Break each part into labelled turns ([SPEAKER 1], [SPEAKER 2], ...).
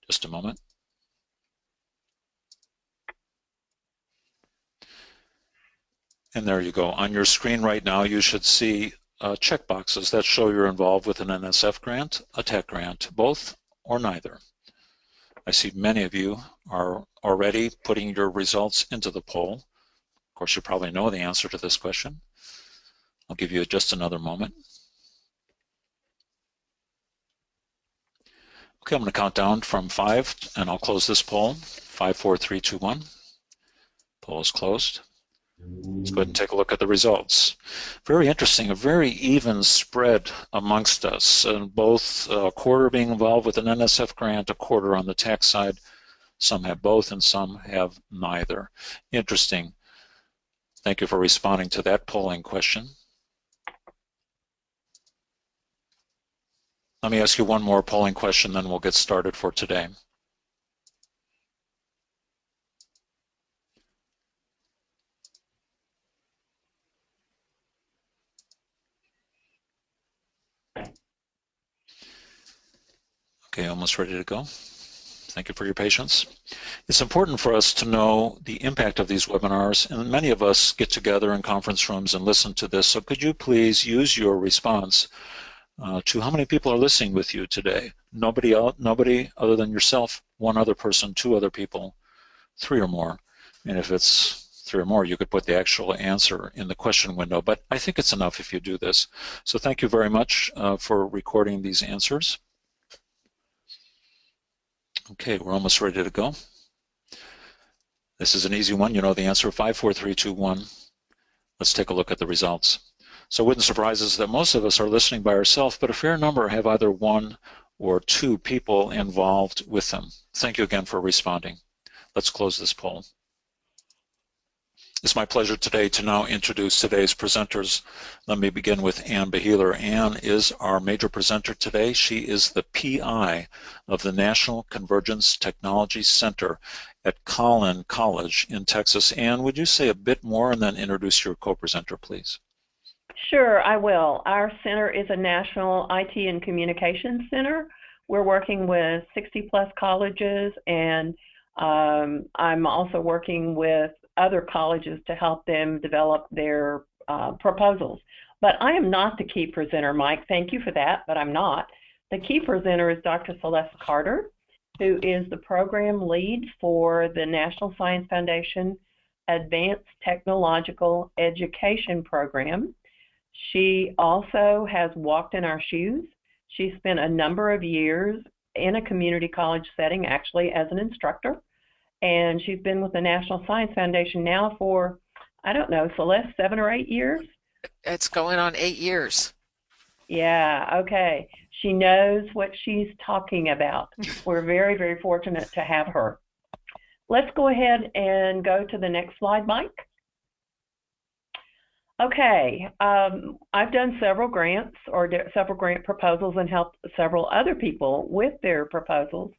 [SPEAKER 1] Just a moment. And there you go. On your screen right now, you should see check boxes that show you're involved with an NSF grant, a tech grant, both or neither. I see many of you are already putting your results into the poll. Of course, you probably know the answer to this question. I'll give you just another moment. Okay, I'm going to count down from 5, and I'll close this poll. 5, 4, 3, 2, 1. Poll is closed. Let's go ahead and take a look at the results. Very interesting, a very even spread amongst us, and both a quarter being involved with an NSF grant, a quarter on the tax side. Some have both and some have neither. Interesting. Thank you for responding to that polling question. Let me ask you one more polling question, then we'll get started for today. Okay, almost ready to go. Thank you for your patience. It's important for us to know the impact of these webinars, and many of us get together in conference rooms and listen to this, so could you please use your response to how many people are listening with you today? Nobody other than yourself, one other person, two other people, three or more. And if it's three or more, you could put the actual answer in the question window, but I think it's enough if you do this. So thank you very much for recording these answers. Okay, we're almost ready to go. This is an easy one. You know the answer, 5, 4, 3, 2, 1. Let's take a look at the results. So it wouldn't surprise us that most of us are listening by ourselves, but a fair number have either one or two people involved with them. Thank you again for responding. Let's close this poll. It's my pleasure today to now introduce today's presenters. Let me begin with Ann Beheeler. Ann is our major presenter today. She is the PI of the National Convergence Technology Center at Collin College in Texas. Ann, would you say a bit more and then introduce your co-presenter, please?
[SPEAKER 2] Sure, I will. Our center is a national IT and communications center. We're working with 60-plus colleges, and I'm also working with other colleges to help them develop their proposals. But I am not the key presenter, Mike. Thank you for that, but I'm not. The key presenter is Dr. Celeste Carter, who is the program lead for the National Science Foundation Advanced Technological Education Program. She also has walked in our shoes. She spent a number of years in a community college setting, actually as an instructor. And she's been with the National Science Foundation now for, I don't know, Celeste, 7 or 8 years?
[SPEAKER 3] It's going on 8 years.
[SPEAKER 2] Yeah, okay. She knows what she's talking about. We're very, very fortunate to have her. Let's go ahead and go to the next slide, Mike. Okay, I've done several grants or several grant proposals and helped several other people with their proposals.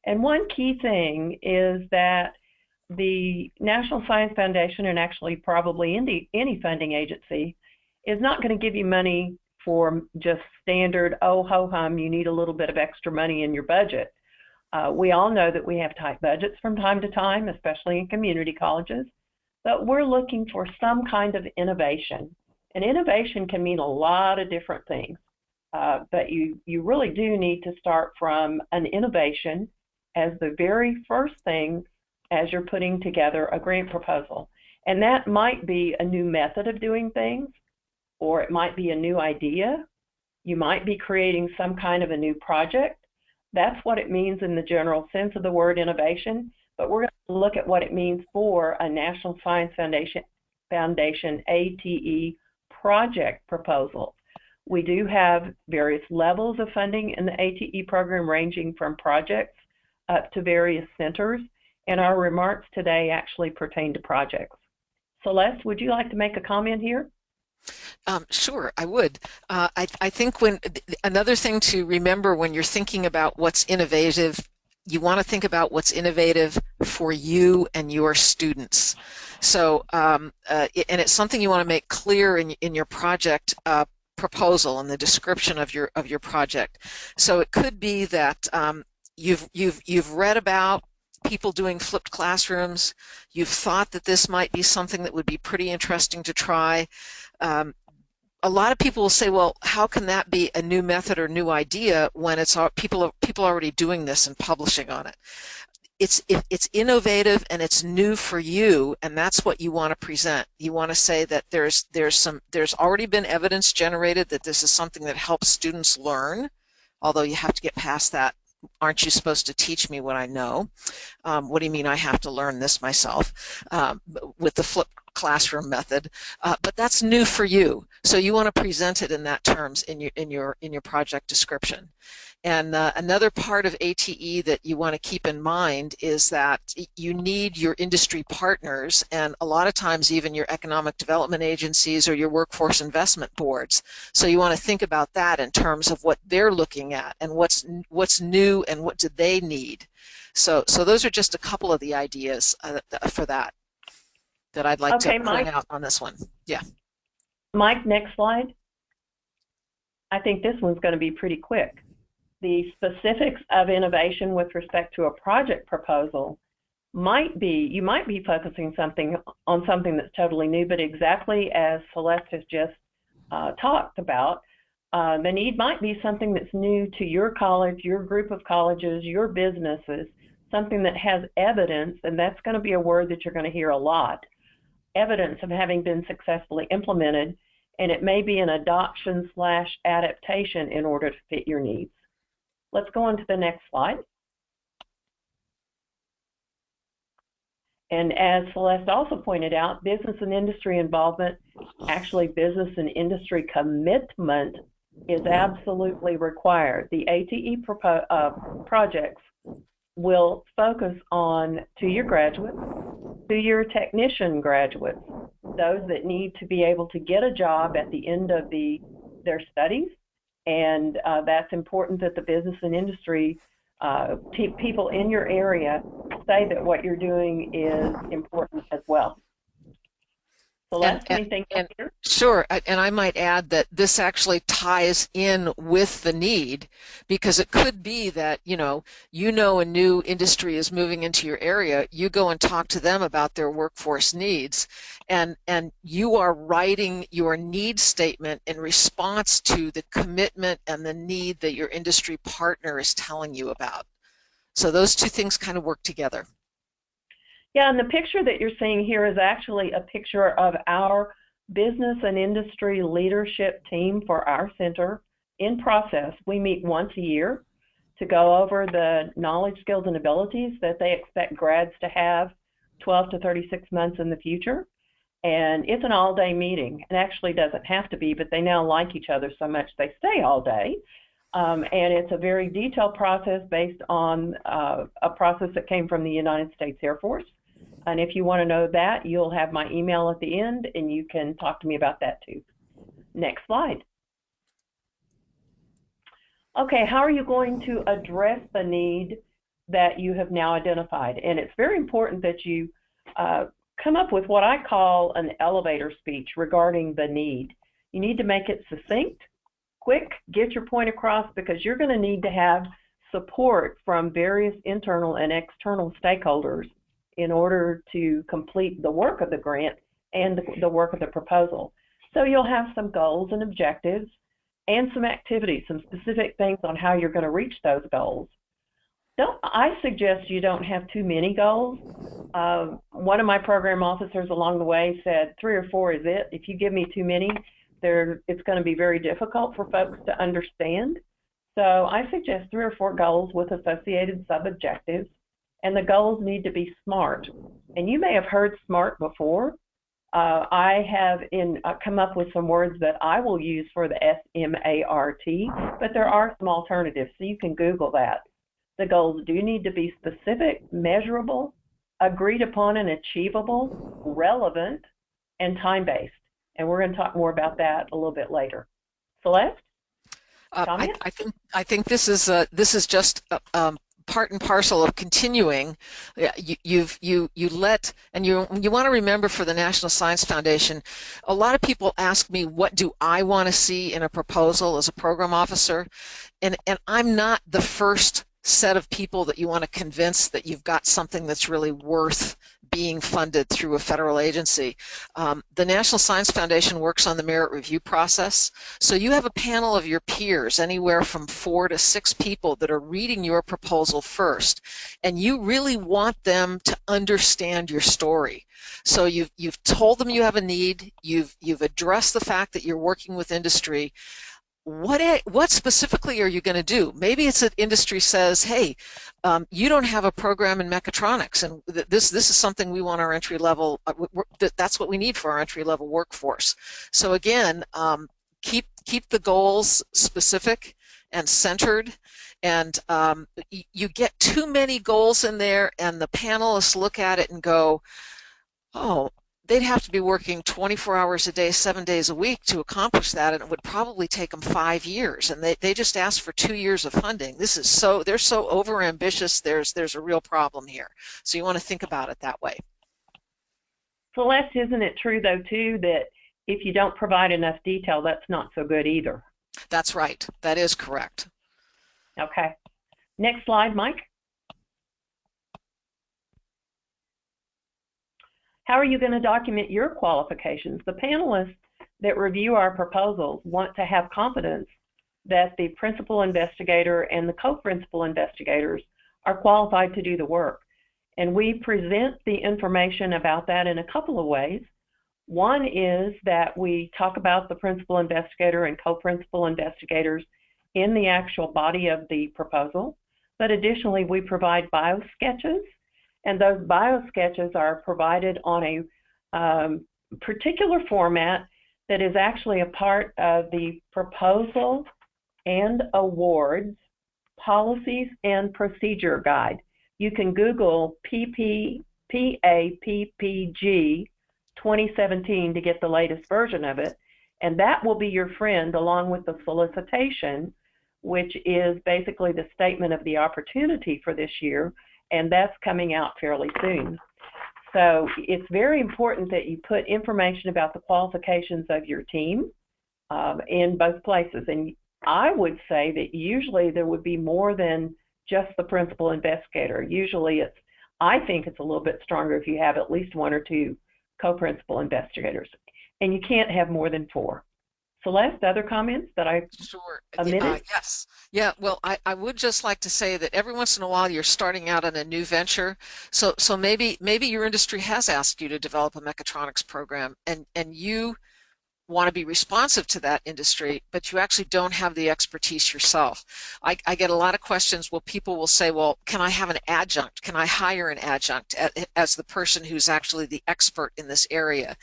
[SPEAKER 2] And one key thing is that the National Science Foundation, and actually probably any funding agency, is not going to give you money for just standard, oh, ho-hum, you need a little bit of extra money in your budget. We all know that we have tight budgets from time to time, especially in community colleges, but we're looking for some kind of innovation. And innovation can mean a lot of different things, but you really do need to start from an innovation as the very first thing as you're putting together a grant proposal. And that might be a new method of doing things, or it might be a new idea. You might be creating some kind of a new project. That's what it means in the general sense of the word innovation, but we're going to look at what it means for a National Science Foundation ATE project proposal. We do have various levels of funding in the ATE program, ranging from projects up to various centers, and our remarks today actually pertain to projects. Celeste, would you like to make a comment here?
[SPEAKER 3] Sure, I would. I think another thing to remember when you're thinking about what's innovative, you want to think about what's innovative for you and your students. So, and it's something you want to make clear in your project proposal and the description of your project. So it could be that you've read about people doing flipped classrooms. You've thought that this might be something that would be pretty interesting to try. A lot of people will say, well, how can that be a new method or new idea when it's people already doing this and publishing on it? It's innovative and it's new for you, and that's what you want to present. You want to say that there's already been evidence generated that this is something that helps students learn, although you have to get past that. Aren't you supposed to teach me what I know? What do you mean I have to learn this myself? With the flipped classroom method, but that's new for you. So you want to present it in that terms in your project description. And another part of ATE that you want to keep in mind is that you need your industry partners, and a lot of times even your economic development agencies or your workforce investment boards. So you want to think about that in terms of what they're looking at and what's new and what do they need. So those are just a couple of the ideas for that I'd like to point out on this one. Yeah.
[SPEAKER 2] Mike, next slide. I think this one's going to be pretty quick. The specifics of innovation with respect to a project proposal might be, you might be focusing on something that's totally new, but exactly as Celeste has just talked about, the need might be something that's new to your college, your group of colleges, your businesses, something that has evidence, and that's going to be a word that you're going to hear a lot, evidence of having been successfully implemented, and it may be an adoption/adaptation in order to fit your needs. Let's go on to the next slide. And as Celeste also pointed out, business and industry involvement, actually business and industry commitment, is absolutely required. The ATE projects will focus on two-year graduates, two-year technician graduates, those that need to be able to get a job at the end of their studies. And that's important that the business and industry people in your area say that what you're doing is important as well. Celeste, anything else here?
[SPEAKER 3] Sure, and I might add that this actually ties in with the need, because it could be that you know a new industry is moving into your area. You go and talk to them about their workforce needs, and you are writing your need statement in response to the commitment and the need that your industry partner is telling you about. So those two things kind of work together.
[SPEAKER 2] Yeah, and the picture that you're seeing here is actually a picture of our business and industry leadership team for our center in process. We meet once a year to go over the knowledge, skills, and abilities that they expect grads to have 12 to 36 months in the future. And it's an all-day meeting. It actually doesn't have to be, but they now like each other so much they stay all day. And it's a very detailed process based on a process that came from the United States Air Force. And if you want to know that, you'll have my email at the end, and you can talk to me about that too. Next slide. Okay, how are you going to address the need that you have now identified? And it's very important that you come up with what I call an elevator speech regarding the need. You need to make it succinct, quick, get your point across, because you're going to need to have support from various internal and external stakeholders in order to complete the work of the grant and the work of the proposal. So you'll have some goals and objectives and some activities, some specific things on how you're going to reach those goals. I suggest you don't have too many goals. One of my program officers along the way said 3 or 4 is it. If you give me too many, it's going to be very difficult for folks to understand. So I suggest 3 or 4 goals with associated sub-objectives. And the goals need to be SMART. And you may have heard SMART before. I have come up with some words that I will use for the S-M-A-R-T, but there are some alternatives, so you can Google that. The goals do need to be specific, measurable, agreed upon and achievable, relevant, and time-based. And we're going to talk more about that a little bit later. Celeste?
[SPEAKER 3] I think this is just part and parcel of continuing. You want to remember, for the National Science Foundation, a lot of people ask me, what do I want to see in a proposal as a program officer? And I'm not the first set of people that you want to convince that you've got something that's really worth being funded through a federal agency. The National Science Foundation works on the merit review process. So you have a panel of your peers, anywhere from 4 to 6 people that are reading your proposal first, and you really want them to understand your story. So you've told them you have a need, you've addressed the fact that you're working with industry. What specifically are you going to do? Maybe it's that industry says, hey, you don't have a program in mechatronics, and this is something we want our entry level, that's what we need for our entry level workforce. So again, keep the goals specific and centered, and you get too many goals in there and the panelists look at it and go, oh, they'd have to be working 24 hours a day, 7 days a week to accomplish that, and it would probably take them 5 years. And they just asked for 2 years of funding. They're so overambitious. There's a real problem here. So you want to think about it that way.
[SPEAKER 2] Celeste, isn't it true though too that if you don't provide enough detail, that's not so good either?
[SPEAKER 3] That's right. That is correct.
[SPEAKER 2] Okay. Next slide, Mike. How are you going to document your qualifications? The panelists that review our proposals want to have confidence that the principal investigator and the co-principal investigators are qualified to do the work. And we present the information about that in a couple of ways. One is that we talk about the principal investigator and co-principal investigators in the actual body of the proposal, but additionally we provide bio sketches. And those bio sketches are provided on a particular format that is actually a part of the proposal and awards policies and procedure guide. You can Google PAPPG 2017 to get the latest version of it, and that will be your friend along with the solicitation, which is basically the statement of the opportunity for this year, and that's coming out fairly soon. So it's very important that you put information about the qualifications of your team in both places. And I would say that usually there would be more than just the principal investigator. Usually I think it's a little bit stronger if you have at least 1 or 2 co-principal investigators. And you can't have more than 4. Celeste, other comments that I omitted?
[SPEAKER 3] Yes. Yeah, well, I would just like to say that every once in a while you're starting out on a new venture. So maybe your industry has asked you to develop a mechatronics program, and you want to be responsive to that industry, but you actually don't have the expertise yourself. I get a lot of questions. Well, people will say, well, can I have an adjunct? Can I hire an adjunct as the person who's actually the expert in this area?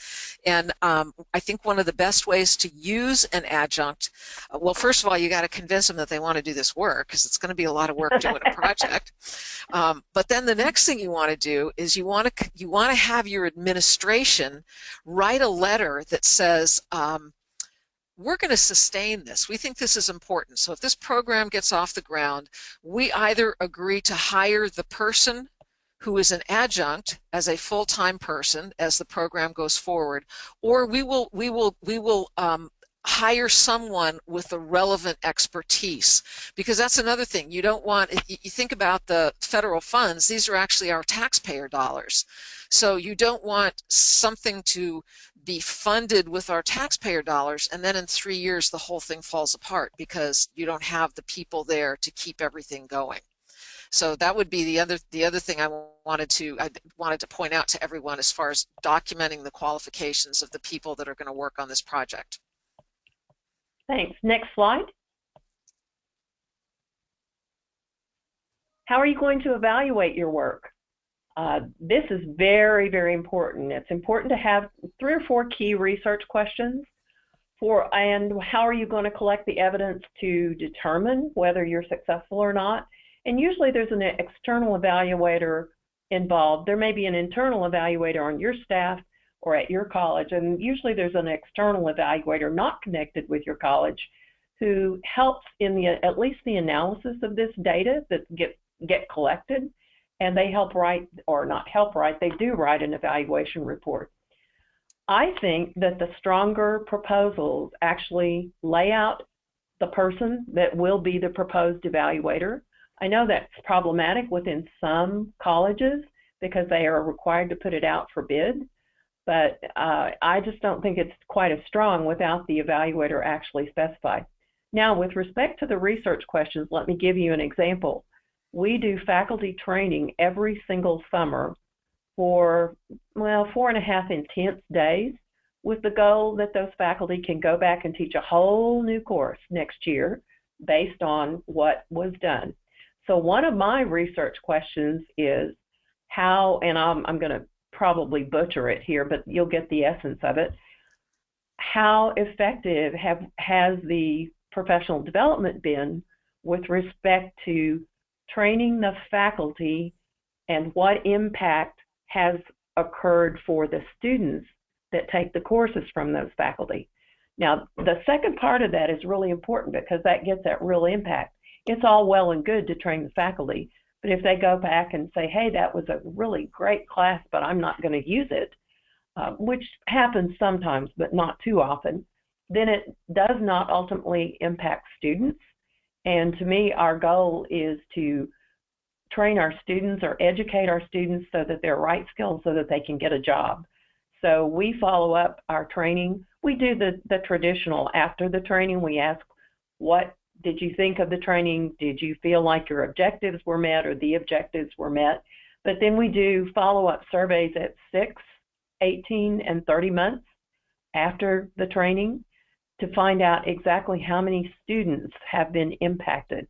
[SPEAKER 3] And I think one of the best ways to use an adjunct, well, first of all, you got to convince them that they want to do this work, because it's going to be a lot of work doing a project. But then the next thing you want to do is you want to have your administration write a letter that says, we're going to sustain this. We think this is important. So if this program gets off the ground, we either agree to hire the person who is an adjunct as a full-time person as the program goes forward, or we will hire someone with the relevant expertise, because that's another thing. You don't want, you think about the federal funds, these are actually our taxpayer dollars. So you don't want something to be funded with our taxpayer dollars and then in 3 years the whole thing falls apart because you don't have the people there to keep everything going. So that would be the other thing I wanted to point out to everyone as far as documenting the qualifications of the people that are going to work on this project.
[SPEAKER 2] Thanks. Next slide. How are you going to evaluate your work? This is very, very important. It's important to have 3 or 4 key research questions and how are you going to collect the evidence to determine whether you're successful or not. And usually there's an external evaluator involved. There may be an internal evaluator on your staff or at your college, and usually there's an external evaluator not connected with your college who helps in at least the analysis of this data that get collected, and they help write, or not help write, they do write an evaluation report. I think that the stronger proposals actually lay out the person that will be the proposed evaluator. I know that's problematic within some colleges because they are required to put it out for bid, but I just don't think it's quite as strong without the evaluator actually specified. Now, with respect to the research questions, let me give you an example. We do faculty training every single summer for, well, 4.5 intense days with the goal that those faculty can go back and teach a whole new course next year based on what was done. So one of my research questions is how, and I'm going to probably butcher it here, but you'll get the essence of it. How effective has the professional development been with respect to training the faculty, and what impact has occurred for the students that take the courses from those faculty? Now, the second part of that is really important because that gets at real impact. It's all well and good to train the faculty, but if they go back and say, hey, that was a really great class, but I'm not going to use it, which happens sometimes, but not too often, then it does not ultimately impact students. And to me, our goal is to train our students or educate our students so that they're right skills so that they can get a job. So we follow up our training. We do the traditional after the training. We ask, what did you think of the training? Did you feel like your objectives were met or the objectives were met? But then we do follow-up surveys at 6, 18, and 30 months after the training to find out exactly how many students have been impacted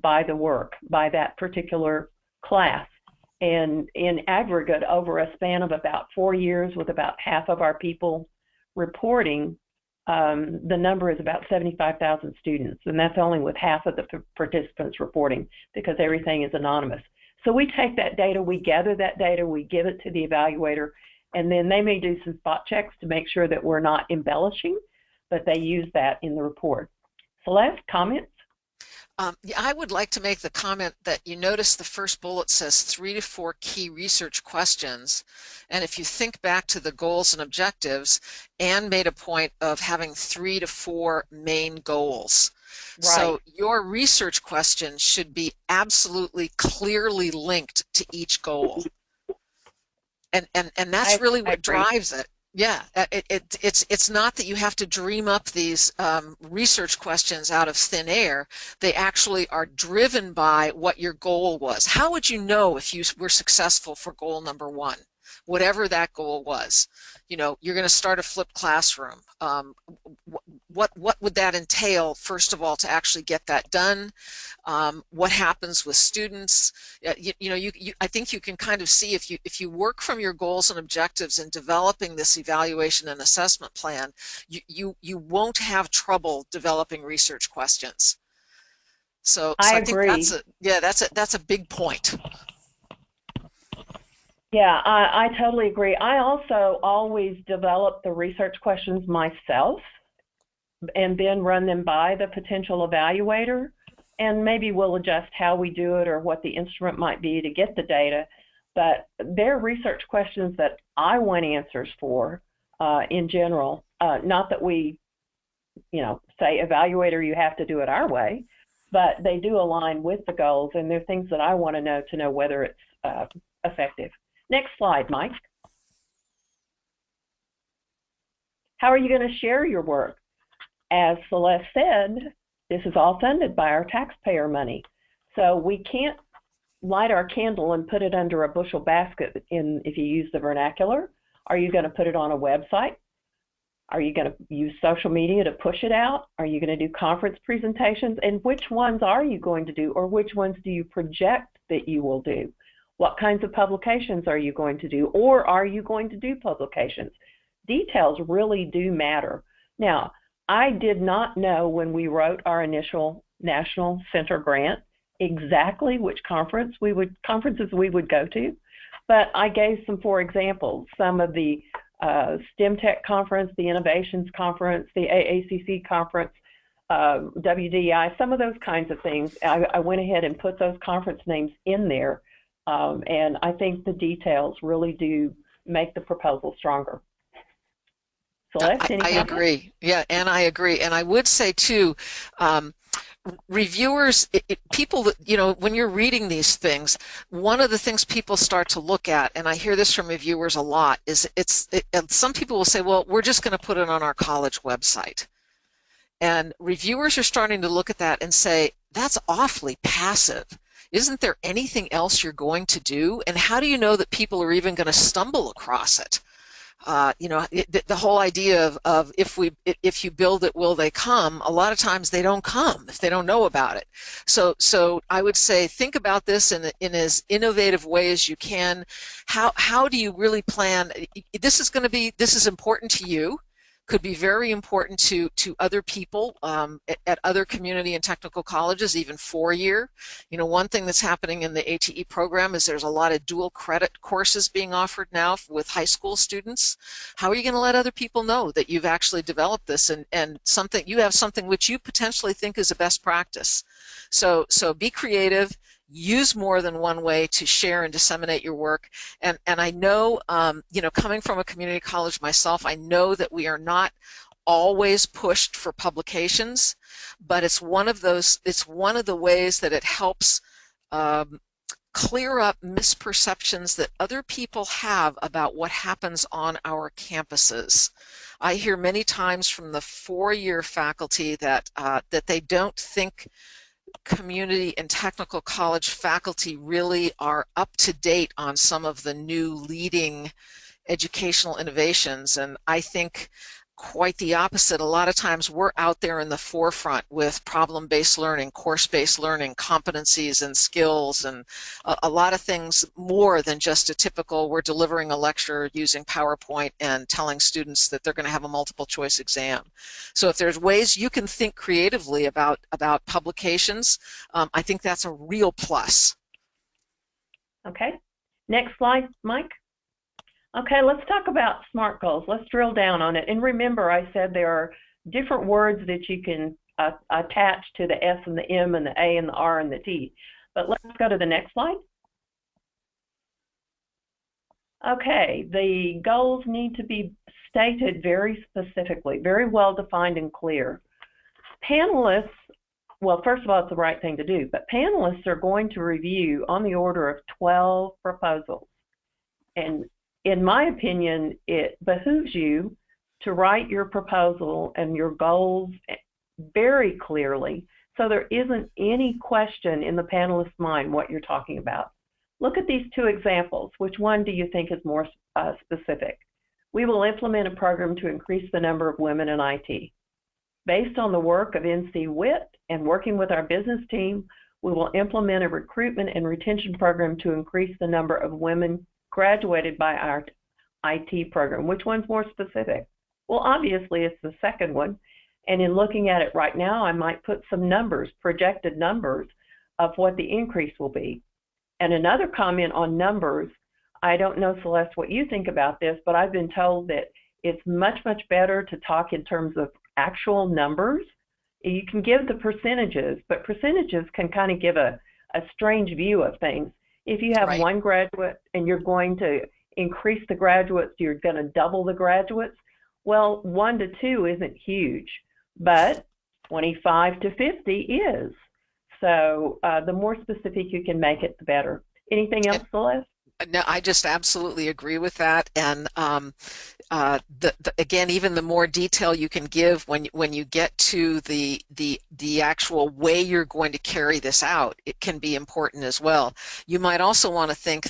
[SPEAKER 2] by the work, by that particular class. And in aggregate, over a span of about 4 years, with about half of our people reporting, the number is about 75,000 students, and that's only with half of the participants reporting because everything is anonymous. So we take that data, we gather that data, we give it to the evaluator, and then they may do some spot checks to make sure that we're not embellishing, but they use that in the report. Celeste, comments?
[SPEAKER 3] Yeah, I would like to make the comment that you notice the first bullet says 3 to 4 key research questions. And if you think back to the goals and objectives, Anne made a point of having 3 to 4 main goals. Right. So your research question should be absolutely clearly linked to each goal. And that's really what drives it. Yeah, it's not that you have to dream up these research questions out of thin air. They actually are driven by what your goal was. How would you know if you were successful for goal number 1, whatever that goal was? You know, you're going to start a flipped classroom. What would that entail, first of all, to actually get that done? What happens with students? I think you can kind of see if you work from your goals and objectives in developing this evaluation and assessment plan, you won't have trouble developing research questions. So I
[SPEAKER 2] agree.
[SPEAKER 3] think that's a big point.
[SPEAKER 2] Yeah, I totally agree. I also always develop the research questions myself and then run them by the potential evaluator, and maybe we'll adjust how we do it or what the instrument might be to get the data. But they're research questions that I want answers for in general. Not that we, say, evaluator, you have to do it our way, but they do align with the goals, and they're things that I want to know whether it's effective. Next slide, Mike. How are you going to share your work? As Celeste said, this is all funded by our taxpayer money. So we can't light our candle and put it under a bushel basket if you use the vernacular. Are you going to put it on a website? Are you going to use social media to push it out? Are you going to do conference presentations? And which ones are you going to do, or which ones do you project that you will do? What kinds of publications are you going to do, or are you going to do publications? Details really do matter. Now, I did not know when we wrote our initial National Center grant exactly which conferences we would go to, but I gave some, for example, some of the STEM Tech conference, the Innovations conference, the AACC conference, WDI, some of those kinds of things. I went ahead and put those conference names in there. And I think the details really do make the proposal stronger. Celeste, any comments?
[SPEAKER 3] I agree. Yeah, and I agree. And I would say, too, reviewers, people that, when you're reading these things, one of the things people start to look at, and I hear this from reviewers a lot, is and some people will say, well, we're just going to put it on our college website. And reviewers are starting to look at that and say, that's awfully passive. Isn't there anything else you're going to do? And how do you know that people are even going to stumble across it? The whole idea of if you build it, will they come? A lot of times they don't come if they don't know about it. So I would say think about this in as innovative way as you can. How do you really plan? This is important to you. Could be very important to other people at other community and technical colleges, even 4-year. One thing that's happening in the ATE program is there's a lot of dual credit courses being offered now with high school students. How are you going to let other people know that you've actually developed this and you have something which you potentially think is a best practice? So be creative. Use more than one way to share and disseminate your work. And I know, coming from a community college myself, I know that we are not always pushed for publications, but it's one of the ways that it helps clear up misperceptions that other people have about what happens on our campuses. I hear many times from the 4-year faculty that they don't think community and technical college faculty really are up to date on some of the new leading educational innovations. And I think quite the opposite. A lot of times we're out there in the forefront with problem-based learning, course-based learning, competencies and skills, and a lot of things more than just a typical, we're delivering a lecture using PowerPoint and telling students that they're going to have a multiple choice exam. So if there's ways you can think creatively about publications, I think that's a real plus.
[SPEAKER 2] Okay. Next slide, Mike. Okay, let's talk about SMART goals. Let's drill down on it. And remember, I said there are different words that you can attach to the S and the M and the A and the R and the T. But let's go to the next slide. Okay, the goals need to be stated very specifically, very well defined and clear. Panelists, well, first of all, it's the right thing to do, but panelists are going to review on the order of 12 proposals. And in my opinion, it behooves you to write your proposal and your goals very clearly so there isn't any question in the panelist's mind what you're talking about. Look at these 2 examples. Which one do you think is more specific? We will implement a program to increase the number of women in IT. Based on the work of NC WIT and working with our business team, we will implement a recruitment and retention program to increase the number of women graduated by our IT program. Which one's more specific? Well, obviously it's the second one. And in looking at it right now, I might put some numbers, projected numbers of what the increase will be. And another comment on numbers, I don't know, Celeste, what you think about this, but I've been told that it's much, much better to talk in terms of actual numbers. You can give the percentages, but percentages can kind of give a strange view of things. If you have one graduate and you're going to increase the graduates, you're going to double the graduates, well, 1 to 2 isn't huge, but 25 to 50 is. So the more specific you can make it, the better. Anything else, Celeste?
[SPEAKER 3] No, I just absolutely agree with that. And again, even the more detail you can give when you get to the actual way you're going to carry this out, it can be important as well. You might also want to think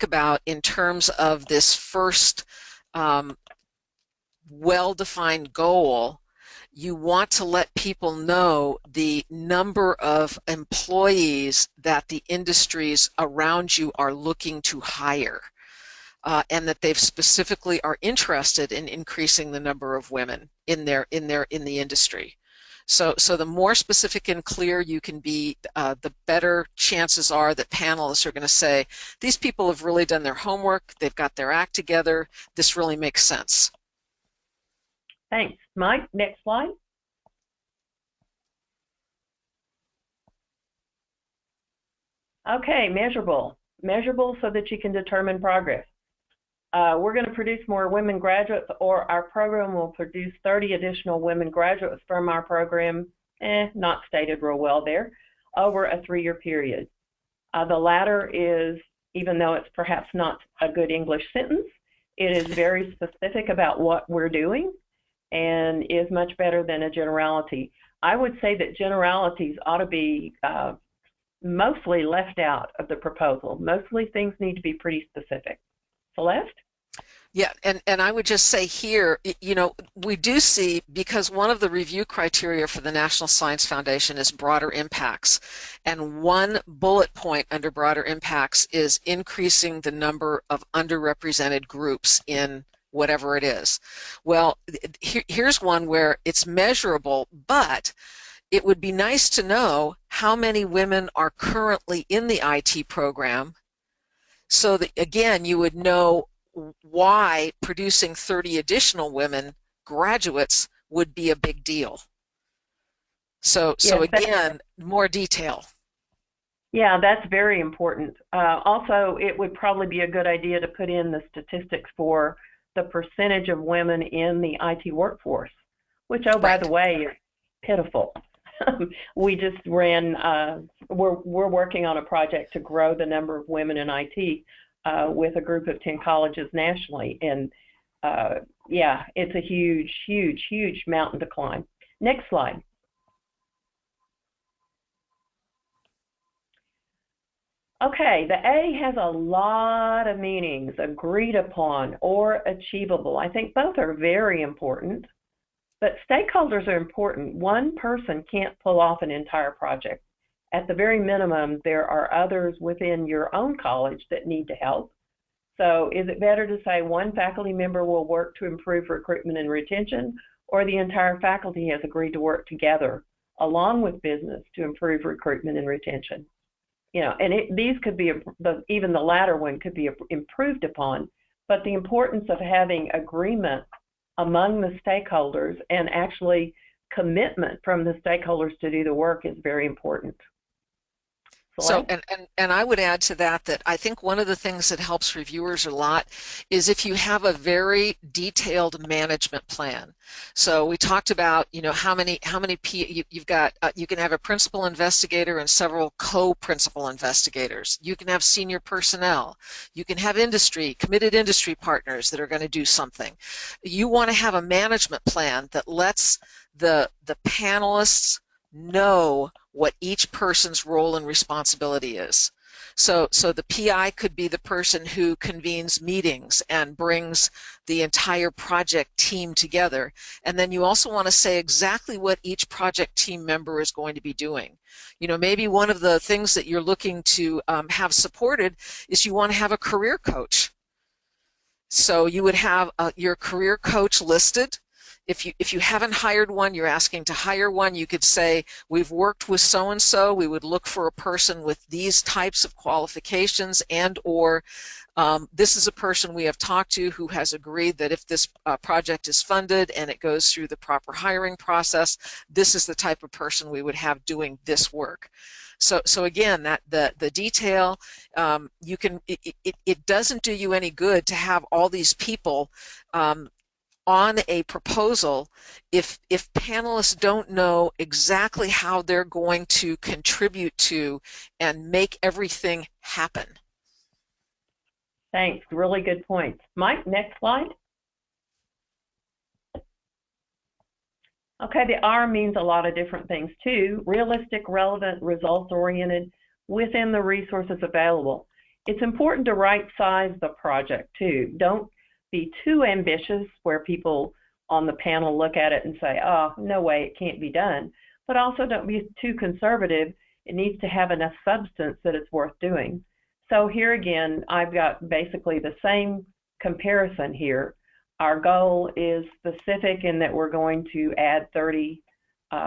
[SPEAKER 3] about in terms of this first well-defined goal. You want to let people know the number of employees that the industries around you are looking to hire, and that they specifically are interested in increasing the number of women in the industry. So the more specific and clear you can be, the better chances are that panelists are going to say, these people have really done their homework, they've got their act together, this really makes sense.
[SPEAKER 2] Thanks. Mike, next slide. Okay, measurable. Measurable so that you can determine progress. We're going to produce more women graduates, or our program will produce 30 additional women graduates from our program Not stated real well there, over a 3-year period. The latter is, even though it's perhaps not a good English sentence, it is very specific about what we're doing and is much better than a generality. I would say that generalities ought to be mostly left out of the proposal. Mostly things need to be pretty specific. Celeste?
[SPEAKER 3] Yeah, and I would just say here, we do see, because one of the review criteria for the National Science Foundation is broader impacts, and one bullet point under broader impacts is increasing the number of underrepresented groups in whatever it is. Well, here's one where it's measurable, but it would be nice to know how many women are currently in the IT program, so that, again, you would know why producing 30 additional women graduates would be a big deal. So
[SPEAKER 2] Yes,
[SPEAKER 3] again, more detail.
[SPEAKER 2] Yeah, that's very important. Also, it would probably be a good idea to put in the statistics for the percentage of women in the IT workforce, which, oh, by the way, is pitiful. We just ran, we're working on a project to grow the number of women in IT with a group of 10 colleges nationally. And yeah, it's a huge, huge, huge mountain to climb. Next slide. Okay, the A has a lot of meanings: agreed upon or achievable. I think both are very important, but stakeholders are important. One person can't pull off an entire project. At the very minimum, there are others within your own college that need to help. So is it better to say one faculty member will work to improve recruitment and retention, or the entire faculty has agreed to work together along with business to improve recruitment and retention? And these could be, even the latter one could be improved upon, but the importance of having agreement among the stakeholders and actually commitment from the stakeholders to do the work is very important.
[SPEAKER 3] So, and I would add to that that I think one of the things that helps reviewers a lot is if you have a very detailed management plan. So we talked about, how many you've got. You can have a principal investigator and several co-principal investigators. You can have senior personnel. You can have committed industry partners that are going to do something. You want to have a management plan that lets the panelists know what each person's role and responsibility is. So the PI could be the person who convenes meetings and brings the entire project team together. And then you also want to say exactly what each project team member is going to be doing. Maybe one of the things that you're looking to have supported is you want to have a career coach. So you would have your career coach listed. If you haven't hired one, you're asking to hire one, you could say, we've worked with so-and-so, we would look for a person with these types of qualifications, and or this is a person we have talked to who has agreed that if this project is funded and it goes through the proper hiring process, this is the type of person we would have doing this work. So again, that the detail, it doesn't do you any good to have all these people on a proposal if panelists don't know exactly how they're going to contribute to and make everything happen.
[SPEAKER 2] Thanks, really good points. Mike, next slide. Okay, the R means a lot of different things too. Realistic, relevant, results-oriented, within the resources available. It's important to right-size the project too. Don't be too ambitious where people on the panel look at it and say, oh, no way, it can't be done. But also don't be too conservative. It needs to have enough substance that it's worth doing. So here again, I've got basically the same comparison here. Our goal is specific in that we're going to add 30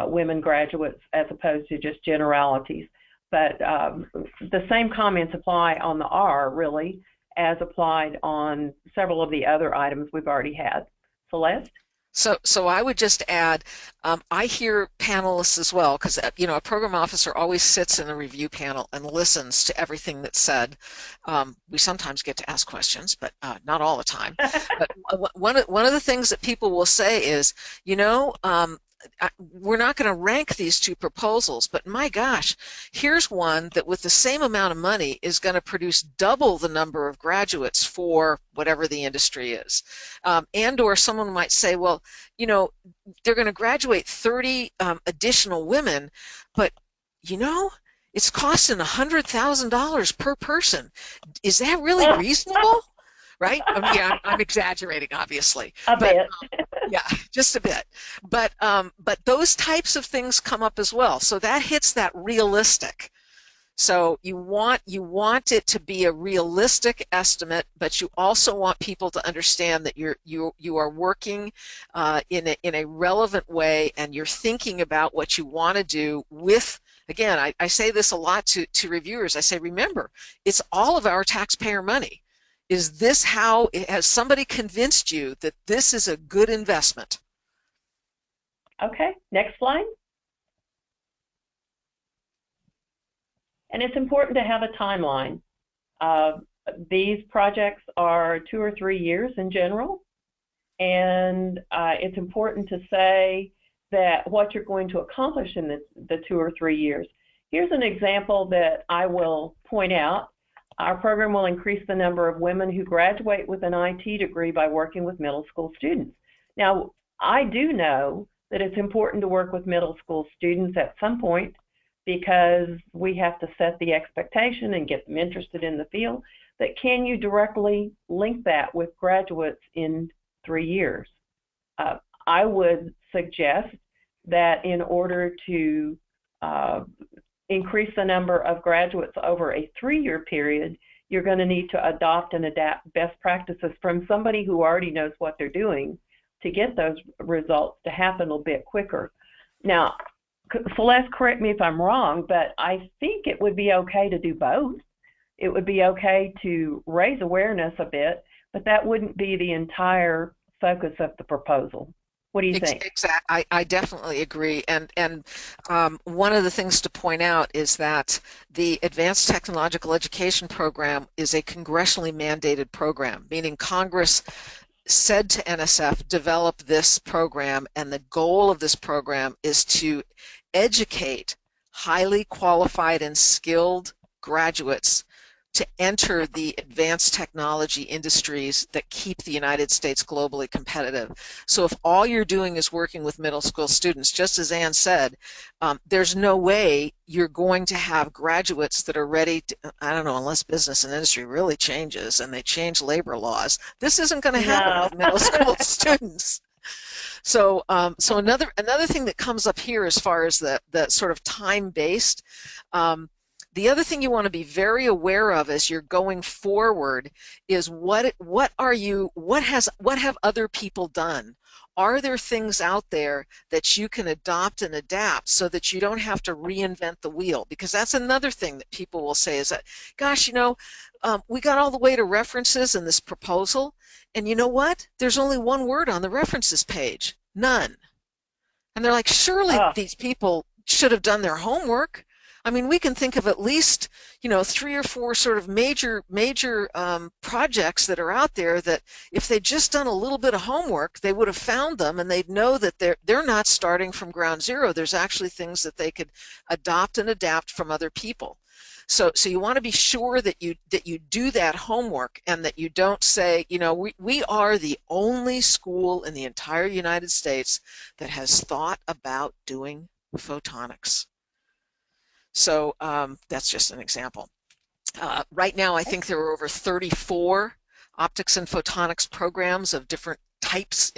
[SPEAKER 2] women graduates as opposed to just generalities. But the same comments apply on the R, really, as applied on several of the other items we've already had. Celeste?
[SPEAKER 3] So I would just add, I hear panelists as well, because a program officer always sits in a review panel and listens to everything that's said. We sometimes get to ask questions, but not all the time. But one of the things that people will say is, we're not going to rank these two proposals, but my gosh, here's one that with the same amount of money is going to produce double the number of graduates for whatever the industry is. And or someone might say, well, you know, they're going to graduate 30 additional women, but you know, it's costing $100,000 per person. Is that really reasonable? Right? Yeah, I'm exaggerating, obviously,
[SPEAKER 2] A
[SPEAKER 3] but
[SPEAKER 2] bit.
[SPEAKER 3] yeah, just a bit. But those types of things come up as well. So that hits that realistic. So you want it to be a realistic estimate, but you also want people to understand that you are working in a relevant way, and you're thinking about what you want to do with. Again, I say this a lot to reviewers. I say, remember, it's all of our taxpayer money. Is this how, has somebody convinced you that this is a good investment?
[SPEAKER 2] Okay, next slide. And it's important to have a timeline. These projects are 2 or 3 years in general, and it's important to say that what you're going to accomplish in the 2 or 3 years. Here's an example that I will point out. Our program will increase the number of women who graduate with an IT degree by working with middle school students. Now, I do know that it's important to work with middle school students at some point because we have to set the expectation and get them interested in the field. But can you directly link that with graduates in 3 years? I would suggest that in order to increase the number of graduates over a 3-year period, you're going to need to adopt and adapt best practices from somebody who already knows what they're doing to get those results to happen a bit quicker. Now, Celeste, correct me if I'm wrong, but I think it would be okay to do both. It would be okay to raise awareness a bit, but that wouldn't be the entire focus of the proposal. What do you think?
[SPEAKER 3] Exactly. I definitely agree. And one of the things to point out is that the Advanced Technological Education Program is a congressionally mandated program, meaning Congress said to NSF, develop this program, and the goal of this program is to educate highly qualified and skilled graduates to enter the advanced technology industries that keep the United States globally competitive. So if all you're doing is working with middle school students, just as Ann said, there's no way you're going to have graduates that are ready to, I don't know, unless business and industry really changes and they change labor laws. This isn't going to happen
[SPEAKER 2] No.
[SPEAKER 3] with middle school students. So, so another thing that comes up here as far as the sort of time-based, the other thing you want to be very aware of as you're going forward is what have other people done? Are there things out there that you can adopt and adapt so that you don't have to reinvent the wheel? Because that's another thing that people will say is that, gosh, you know, we got all the way to references in this proposal, and you know what? There's only one word on the references page, none. And they're like, surely these people should have done their homework. I mean, we can think of at least, you know, 3 or 4 sort of major projects that are out there that if they'd just done a little bit of homework, they would have found them, and they'd know that they're not starting from ground zero. There's actually things that they could adopt and adapt from other people. So you want to be sure that you do that homework, and that you don't say, you know, we are the only school in the entire United States that has thought about doing photonics. So that's just an example. Right now, I think there are over 34 optics and photonics programs of different types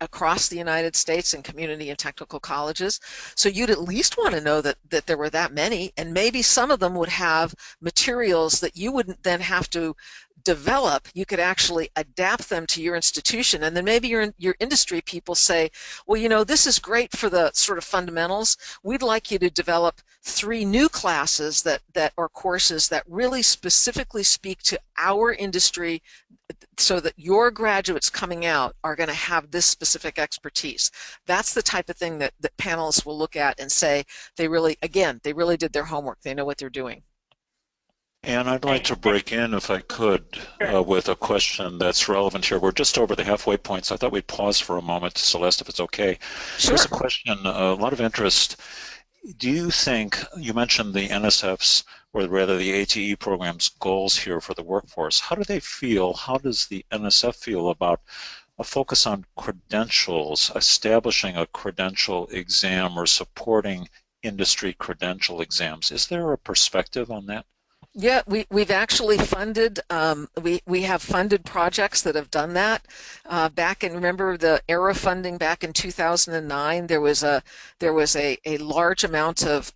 [SPEAKER 3] across the United States in community and technical colleges. So you'd at least want to know that there were that many, and maybe some of them would have materials that you wouldn't then have to develop. You could actually adapt them to your institution, and then maybe your industry people say, well, you know, this is great for the sort of fundamentals. We'd like you to develop 3 new classes or courses that really specifically speak to our industry, so that your graduates coming out are going to have this specific expertise. That's the type of thing that panelists will look at and say they really did their homework. They know what they're doing.
[SPEAKER 1] And I'd like
[SPEAKER 2] Thanks.
[SPEAKER 1] to break in, if I could,
[SPEAKER 2] Sure.
[SPEAKER 1] with a question that's relevant here. We're just over the halfway point, so I thought we'd pause for a moment, Celeste, if it's okay. Here's a
[SPEAKER 3] Sure.
[SPEAKER 1] question, a lot of interest. Do you think, you mentioned the NSF's, or rather the ATE program's goals here for the workforce. How do they feel, how does the NSF feel about a focus on credentials, establishing a credential exam or supporting industry credential exams? Is there a perspective on that?
[SPEAKER 3] Yeah, we've actually funded we have funded projects that have done that. Back in remember the ERA funding back in 2009, there was a large amount of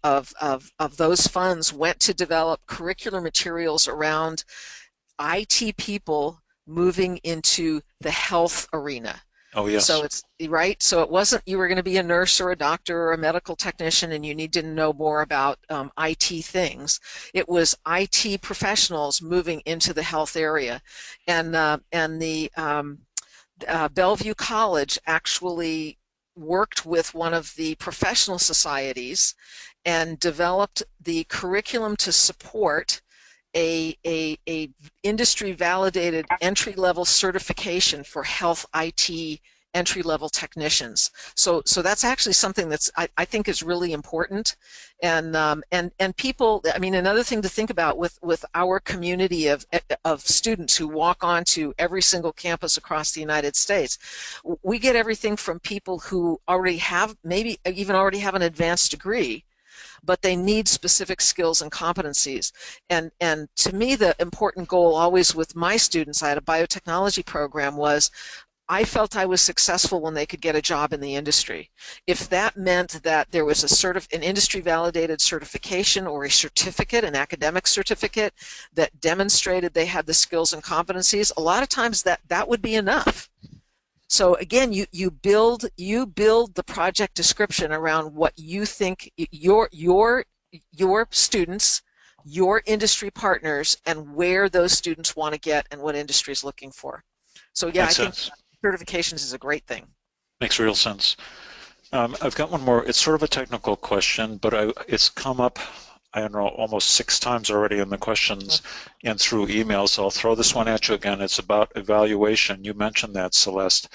[SPEAKER 3] those funds went to develop curricular materials around IT people moving into the health arena.
[SPEAKER 1] Oh,
[SPEAKER 3] So
[SPEAKER 1] yes.
[SPEAKER 3] it's right. So it wasn't you were going to be a nurse or a doctor or a medical technician and you need to know more about IT things. It was IT professionals moving into the health area, and the Bellevue College actually worked with one of the professional societies and developed the curriculum to support a industry validated entry level certification for health IT entry level technicians. So that's actually something that's I think is really important. And people, I mean, another thing to think about with our community of students who walk onto every single campus across the United States, we get everything from people who already have maybe even already have an advanced degree, but they need specific skills and competencies. And to me, the important goal always with my students, I had a biotechnology program, was I felt I was successful when they could get a job in the industry. If that meant that there was an industry validated certification or a certificate, an academic certificate that demonstrated they had the skills and competencies, a lot of times that would be enough. So again, you build the project description around what you think your students, your industry partners, and where those students want to get and what industry is looking for. So yeah, I
[SPEAKER 1] Makes
[SPEAKER 3] think
[SPEAKER 1] sense.
[SPEAKER 3] certifications is a great thing.
[SPEAKER 1] Makes real sense. I've got one more. It's sort of a technical question, but it's come up, I don't know, almost 6 times already in the questions and through email. So I'll throw this one at you again. It's about evaluation. You mentioned that, Celeste,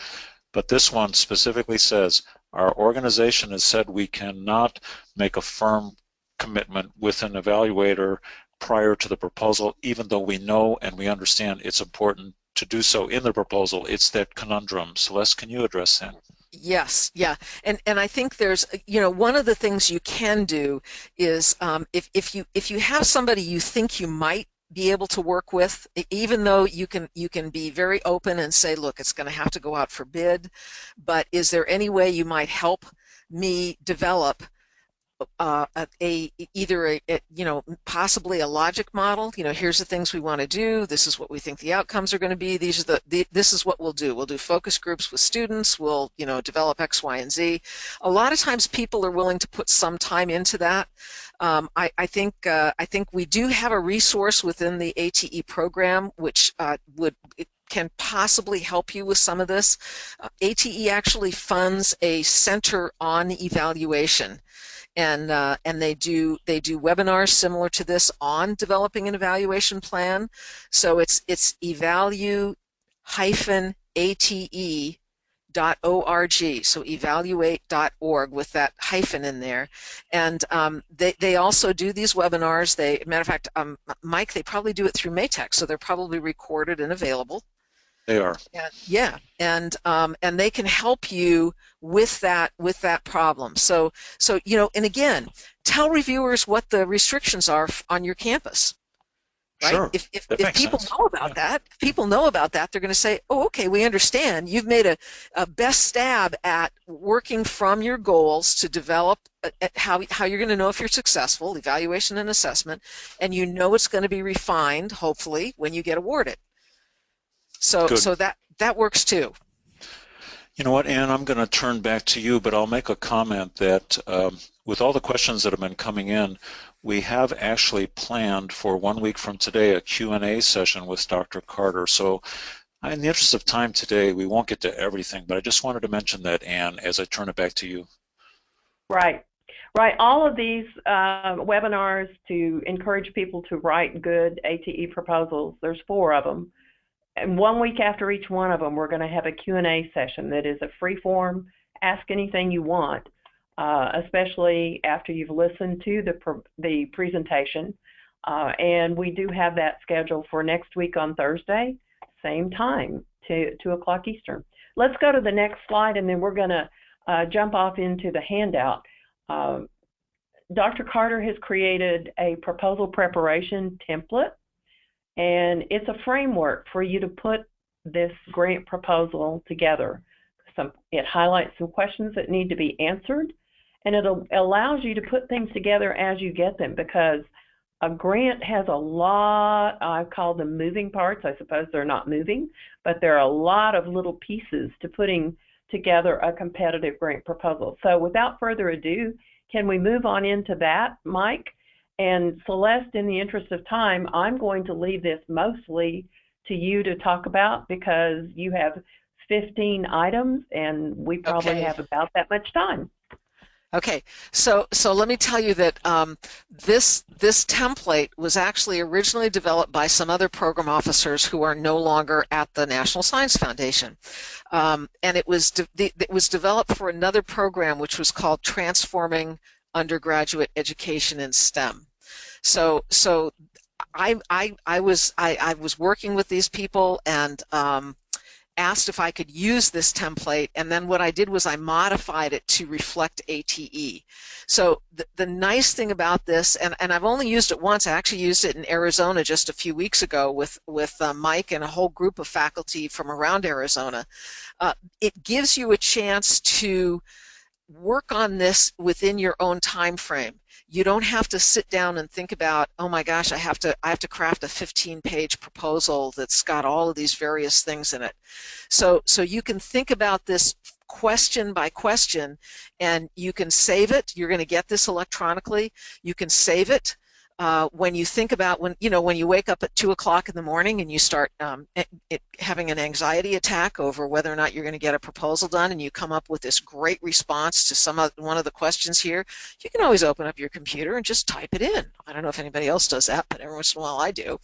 [SPEAKER 1] but this one specifically says, our organization has said we cannot make a firm commitment with an evaluator prior to the proposal, even though we know and we understand it's important to do so in the proposal. It's that conundrum. Celeste, can you address that?
[SPEAKER 3] Yes, yeah, and I think there's one of the things you can do is if you have somebody you think you might be able to work with, even though you can be very open and say, look, it's going to have to go out for bid, but is there any way you might help me develop either possibly a logic model. Here's the things we want to do. This is what we think the outcomes are going to be. This is what we'll do. We'll do focus groups with students. We'll develop X, Y, and Z. A lot of times people are willing to put some time into that. I think we do have a resource within the ATE program which can possibly help you with some of this. ATE actually funds a center on evaluation, and they do webinars similar to this on developing an evaluation plan. So it's evalu-ate.org. So evaluate.org with that hyphen in there. And they also do these webinars. Matter of fact, Mike, they probably do it through Matex, so they're probably recorded and available.
[SPEAKER 1] They are.
[SPEAKER 3] Yeah, and they can help you with that problem. So and again, tell reviewers what the restrictions are on your campus. Right?
[SPEAKER 1] Sure. That
[SPEAKER 3] If
[SPEAKER 1] makes
[SPEAKER 3] people
[SPEAKER 1] sense.
[SPEAKER 3] know
[SPEAKER 1] Yeah.
[SPEAKER 3] about that, if people know about that, they're going to say, "Oh, okay, we understand. You've made a best stab at working from your goals to develop how you're going to know if you're successful, evaluation and assessment, and you know it's going to be refined, hopefully, when you get awarded." So
[SPEAKER 1] Good.
[SPEAKER 3] that works too.
[SPEAKER 1] You know what, Ann, I'm going to turn back to you, but I'll make a comment that with all the questions that have been coming in, we have actually planned for 1 week from today a Q&A session with Dr. Carter. So in the interest of time today, we won't get to everything, but I just wanted to mention that, Ann, as I turn it back to you.
[SPEAKER 2] Right. Right. All of these webinars to encourage people to write good ATE proposals, there's 4 of them. And 1 week after each one of them, we're going to have a Q&A session that is a free form, ask anything you want, especially after you've listened to the presentation. And we do have that scheduled for next week on Thursday, same time, 2 o'clock Eastern. Let's go to the next slide, and then we're going to jump off into the handout. Dr. Carter has created a proposal preparation template, and it's a framework for you to put this grant proposal together. It highlights some questions that need to be answered, and it allows you to put things together as you get them, because a grant has a lot, I call them moving parts. I suppose they're not moving, but there are a lot of little pieces to putting together a competitive grant proposal. So without further ado, can we move on into that, Mike? And Celeste, in the interest of time, I'm going to leave this mostly to you to talk about, because you have 15 items and we probably have about that much time.
[SPEAKER 3] Okay, so let me tell you that this template was actually originally developed by some other program officers who are no longer at the National Science Foundation, and it was developed for another program which was called Transforming Undergraduate Education in STEM. So I was working with these people and asked if I could use this template, and then what I did was I modified it to reflect ATE. So the nice thing about this, and I've only used it once, I actually used it in Arizona just a few weeks ago with Mike and a whole group of faculty from around Arizona. It gives you a chance to work on this within your own time frame. You don't have to sit down and think about, oh my gosh, I have to craft a 15-page proposal that's got all of these various things in it. So you can think about this question by question, and you can save it. You're going to get this electronically. You can save it. When you think about when you wake up at 2 o'clock in the morning and you start having an anxiety attack over whether or not you're going to get a proposal done, and you come up with this great response to one of the questions here, you can always open up your computer and just type it in. I don't know if anybody else does that, but every once in a while I do.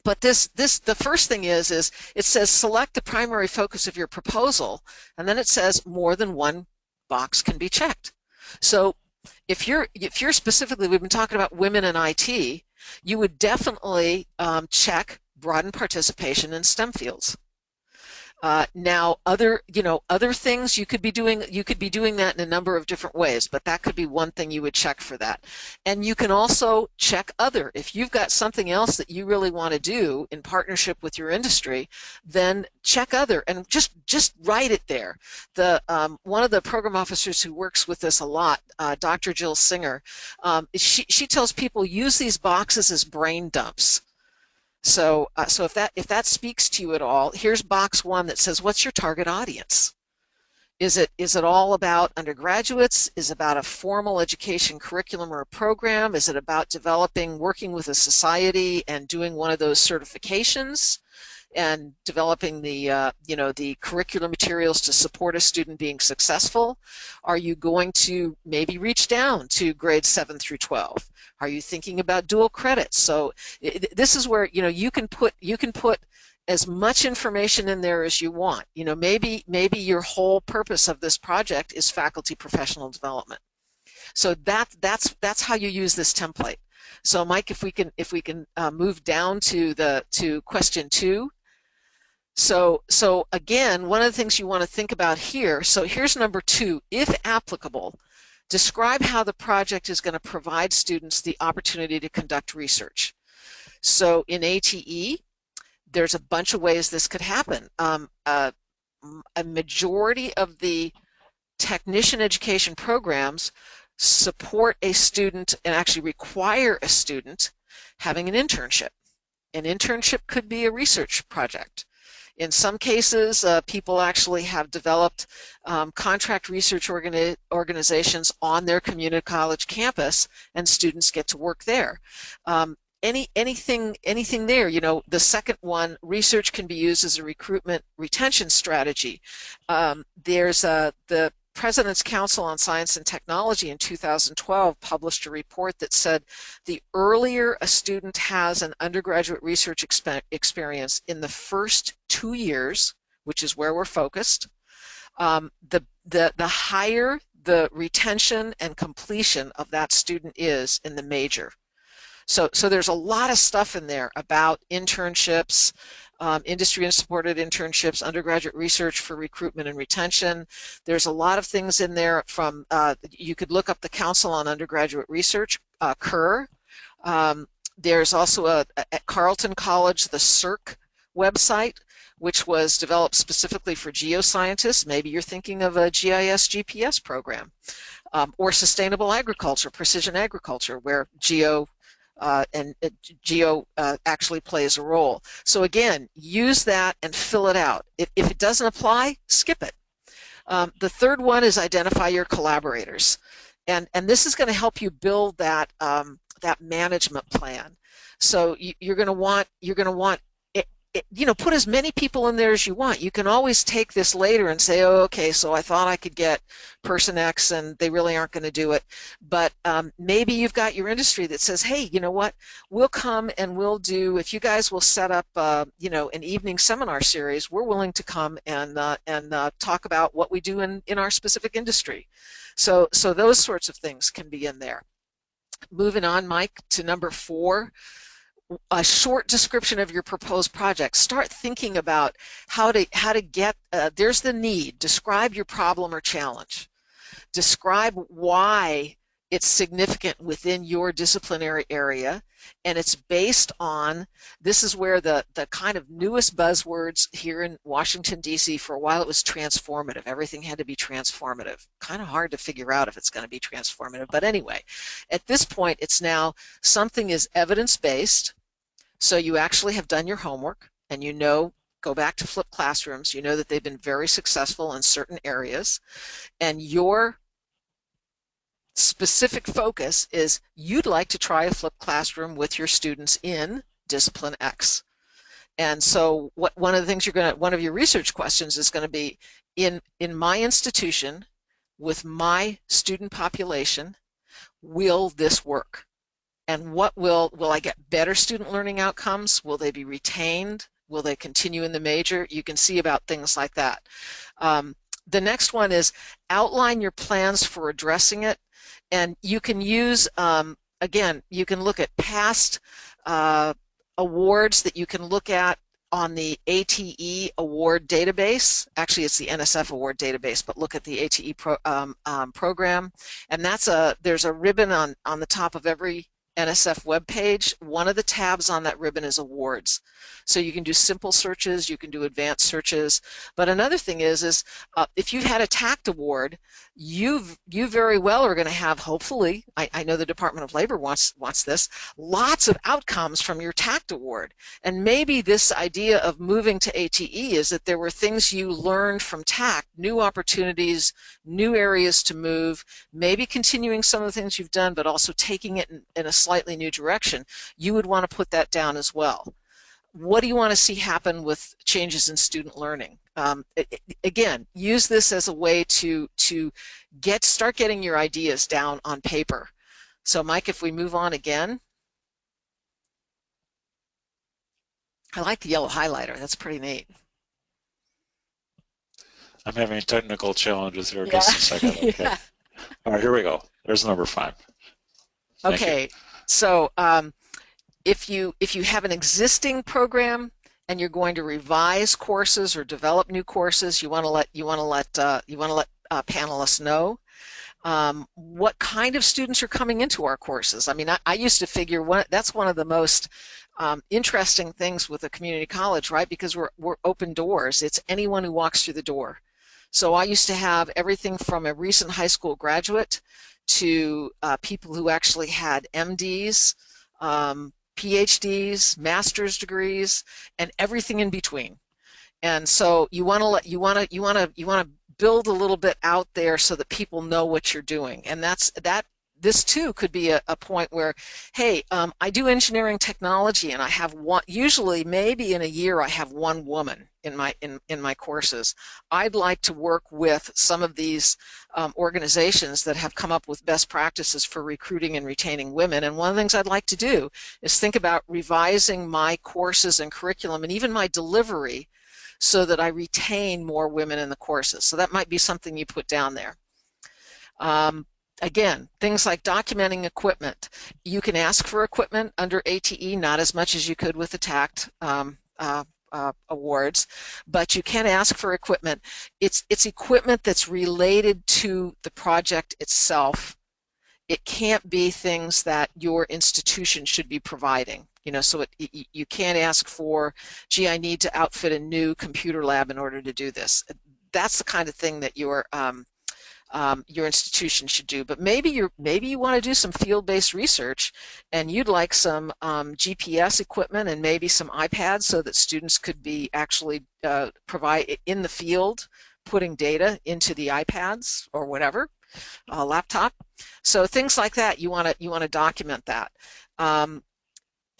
[SPEAKER 3] But the first thing is it says select the primary focus of your proposal, and then it says more than one box can be checked. So if you're specifically, we've been talking about women in IT, you would definitely check broaden participation in STEM fields. Now, other things you could be doing that in a number of different ways, but that could be one thing you would check for that. And you can also check other. If you've got something else that you really want to do in partnership with your industry, then check other and just write it there. One of the program officers who works with us a lot, Dr. Jill Singer, she tells people use these boxes as brain dumps. So if that speaks to you at all, here's box 1 that says, what's your target audience? Is it all about undergraduates? Is it about a formal education curriculum or a program? Is it about working with a society and doing one of those certifications and developing the curricular materials to support a student being successful? Are you going to maybe reach down to grades 7 through 12? Are you thinking about dual credits? So this is where you can put as much information in there as you want. Maybe your whole purpose of this project is faculty professional development. So that's how you use this template. So Mike, if we can move down to question 2. So again, one of the things you want to think about here. So here's number 2. If applicable, describe how the project is going to provide students the opportunity to conduct research. So in ATE, there's a bunch of ways this could happen. A majority of the technician education programs support a student and actually require a student having an internship. An internship could be a research project. In some cases, people actually have developed contract research organizations on their community college campus, and students get to work there. Anything there, the second one, research can be used as a recruitment retention strategy. There's the President's Council on Science and Technology in 2012 published a report that said the earlier a student has an undergraduate research experience in the first 2 years, which is where we're focused, the higher the retention and completion of that student is in the major. So there's a lot of stuff in there about internships, industry and supported internships, undergraduate research for recruitment and retention. There's a lot of things in there from, you could look up the Council on Undergraduate Research, CUR. There's also at Carleton College, the CERC website, which was developed specifically for geoscientists. Maybe you're thinking of a GIS GPS program, or sustainable agriculture, precision agriculture, where geo actually plays a role. So again, use that and fill it out. If it doesn't apply, skip it. The third one is identify your collaborators, and this is going to help you build that that management plan. So you're going to want put as many people in there as you want. You can always take this later and say, oh, okay, so I thought I could get person X and they really aren't going to do it. But maybe you've got your industry that says, hey, you know what, we'll come and we'll do, if you guys will set up, an evening seminar series, we're willing to come and talk about what we do in our specific industry. So those sorts of things can be in there. Moving on, Mike, to number 4. A short description of your proposed project. Start thinking about how to get, there's the need. Describe your problem or challenge. Describe why it's significant within your disciplinary area, and it's based on, this is where the kind of newest buzzwords here in Washington, D.C., for a while it was transformative. Everything had to be transformative. Kind of hard to figure out if it's going to be transformative, but anyway, at this point it's now something is evidence-based. So you actually have done your homework, and go back to flipped classrooms, you know that they've been very successful in certain areas, and your specific focus is you'd like to try a flipped classroom with your students in discipline X. And so one of the things one of your research questions is going to be, in my institution, with my student population, will this work? And what will I get better student learning outcomes? Will they be retained? Will they continue in the major? You can see about things like that. The next one is outline your plans for addressing it. And you can use, again, you can look at past awards that you can look at on the ATE award database. Actually, it's the NSF award database, but look at the ATE program. And there's a ribbon on the top of every NSF webpage. One of the tabs on that ribbon is awards. So you can do simple searches, you can do advanced searches. But another thing is if you've had a TACT award, you very well are going to have, hopefully, I know the Department of Labor wants this, lots of outcomes from your TACT award. And maybe this idea of moving to ATE is that there were things you learned from TACT, new opportunities, new areas to move, maybe continuing some of the things you've done, but also taking it in a slightly new direction. You would want to put that down as well. What do you want to see happen with changes in student learning? Again, use this as a way to start getting your ideas down on paper. So Mike, if we move on again. I like the yellow highlighter. That's pretty neat.
[SPEAKER 1] I'm having technical challenges here. Just a second. Okay.
[SPEAKER 3] Yeah.
[SPEAKER 1] All right, here we go. There's number 5.
[SPEAKER 3] Okay. So if you have an existing program and you're going to revise courses or develop new courses, you want to let panelists know what kind of students are coming into our courses. I mean, I used to figure that's one of the most interesting things with a community college, right? Because we're open doors. It's anyone who walks through the door. So I used to have everything from a recent high school graduate to people who actually had MDs, PhDs, master's degrees, and everything in between. And so you want to build a little bit out there so that people know what you're doing. And that this too could be a point where, hey, I do engineering technology, and I have one. Usually, maybe in a year, I have one woman in my courses. I'd like to work with some of these organizations that have come up with best practices for recruiting and retaining women. And one of the things I'd like to do is think about revising my courses and curriculum and even my delivery so that I retain more women in the courses. So that might be something you put down there. Again, things like documenting equipment. You can ask for equipment under ATE, not as much as you could with the TACT awards, but you can ask for equipment. It's equipment that's related to the project itself. It can't be things that your institution should be providing. So you can't ask for, gee, I need to outfit a new computer lab in order to do this. That's the kind of thing that your institution should do. But maybe you want to do some field-based research, and you'd like some GPS equipment and maybe some iPads so that students could be actually provide in the field, putting data into the iPads or whatever, laptop. So things like that, you want to document that.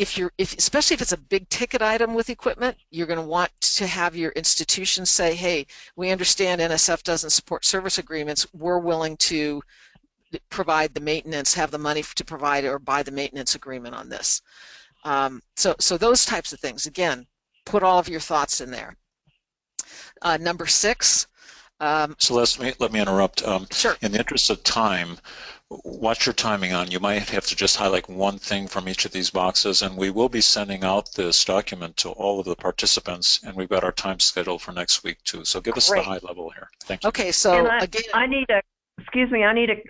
[SPEAKER 3] Especially if it's a big ticket item with equipment, you're going to want to have your institution say, hey, we understand NSF doesn't support service agreements. We're willing to provide the maintenance, have the money to provide or buy the maintenance agreement on this. So those types of things. Again, put all of your thoughts in there. Number 6.
[SPEAKER 1] So let me interrupt.
[SPEAKER 3] Sure.
[SPEAKER 1] In the interest of time, watch your timing on. You might have to just highlight one thing from each of these boxes, and we will be sending out this document to all of the participants, and we've got our time scheduled for next week too. So give us the high level here. Thank you.
[SPEAKER 3] Okay, so
[SPEAKER 2] again, I need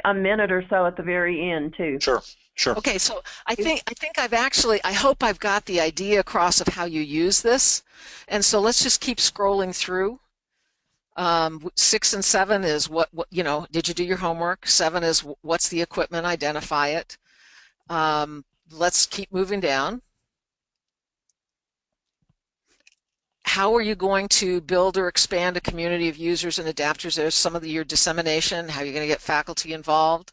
[SPEAKER 2] a minute or so at the very end too.
[SPEAKER 1] Sure.
[SPEAKER 3] Okay, so I think I hope I've got the idea across of how you use this, and so let's just keep scrolling through. 6 and 7 is what did you do your homework? 7 is what's the equipment, identify it. Let's keep moving down. How are you going to build or expand a community of users and adapters? There's some of your dissemination, how you're going to get faculty involved.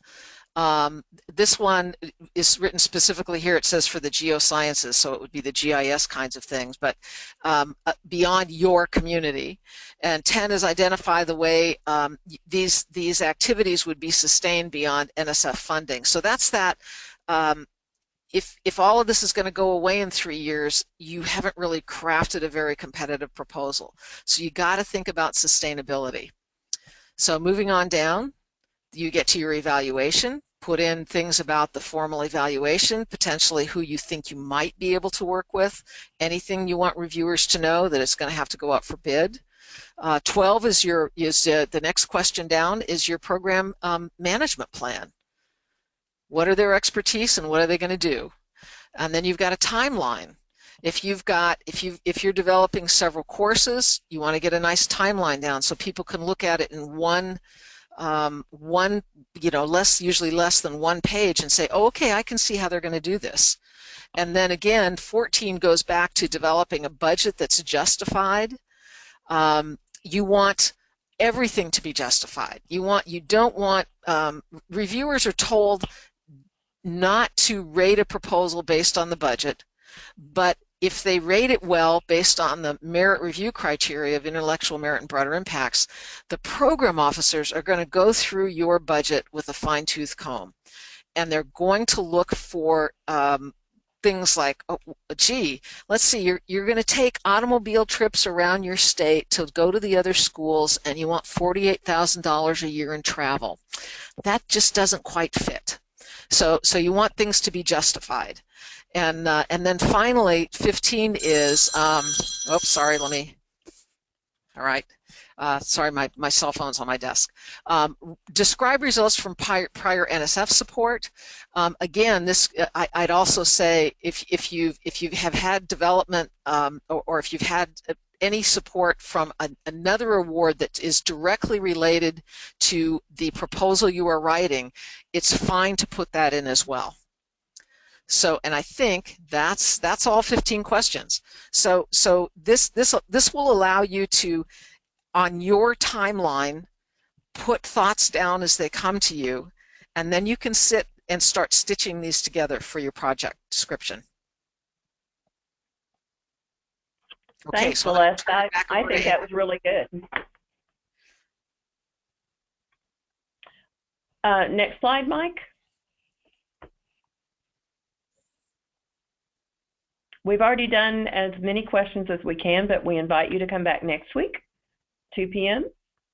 [SPEAKER 3] This one is written specifically here. It says for the geosciences, so it would be the GIS kinds of things, but beyond your community. And 10 is identify the way these activities would be sustained beyond NSF funding. So that's that. If all of this is going to go away in 3 years, you haven't really crafted a very competitive proposal. So you got to think about sustainability. So moving on down, you get to your evaluation. Put in things about the formal evaluation, potentially who you think you might be able to work with, anything you want reviewers to know that it's going to have to go up for bid. 12 is the next question down is your program management plan. What are their expertise and what are they going to do? And then you've got a timeline. If you're developing several courses, you want to get a nice timeline down so people can look at it in usually less than one page and say, oh, okay, I can see how they're going to do this. And then again, 14 goes back to developing a budget that's justified. You want everything to be justified. You don't want reviewers are told not to rate a proposal based on the budget, but if they rate it well based on the merit review criteria of intellectual merit and broader impacts, the program officers are going to go through your budget with a fine-tooth comb, and they're going to look for things like, oh, gee, let's see, you're going to take automobile trips around your state to go to the other schools, and you want $48,000 a year in travel. That just doesn't quite fit. So you want things to be justified. And then finally, 15 is, sorry, all right. Sorry, my cell phone's on my desk. Describe results from prior NSF support. Again, I'd also say if you have had development or if you've had any support from another award that is directly related to the proposal you are writing, it's fine to put that in as well. So, and I think that's all 15 questions. So this will allow you to, on your timeline, put thoughts down as they come to you, and then you can sit and start stitching these together for your project description. Okay,
[SPEAKER 2] Thanks,
[SPEAKER 3] so
[SPEAKER 2] Celeste. I
[SPEAKER 3] over
[SPEAKER 2] think
[SPEAKER 3] to
[SPEAKER 2] that was really good. Next slide, Mike. We've already done as many questions as we can, but we invite you to come back next week, 2 p.m.,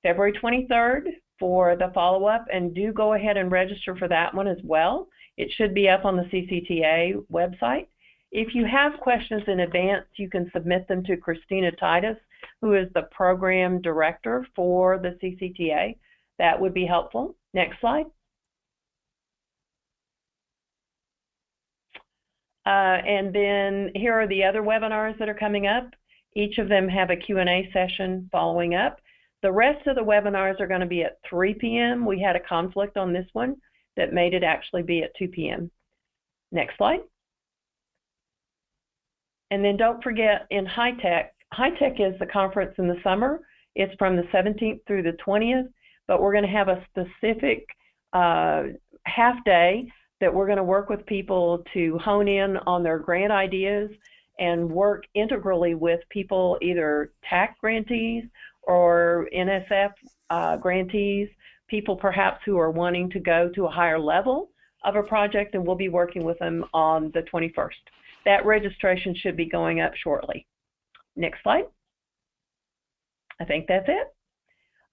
[SPEAKER 2] February 23rd, for the follow-up, and do go ahead and register for that one as well. It should be up on the CCTA website. If you have questions in advance, you can submit them to Christina Titus, who is the program director for the CCTA. That would be helpful. Next slide. And then here are the other webinars that are coming up. Each of them have a Q&A session following up. The rest of the webinars are going to be at 3 p.m. We had a conflict on this one that made it actually be at 2 p.m. Next slide. And then don't forget, in High Tech is the conference in the summer. It's from the 17th through the 20th, but we're going to have a specific half day that we're going to work with people to hone in on their grant ideas and work integrally with people, either TAC grantees or NSF grantees, people perhaps who are wanting to go to a higher level of a project, and we'll be working with them on the 21st. That registration should be going up shortly. Next slide. I think that's it.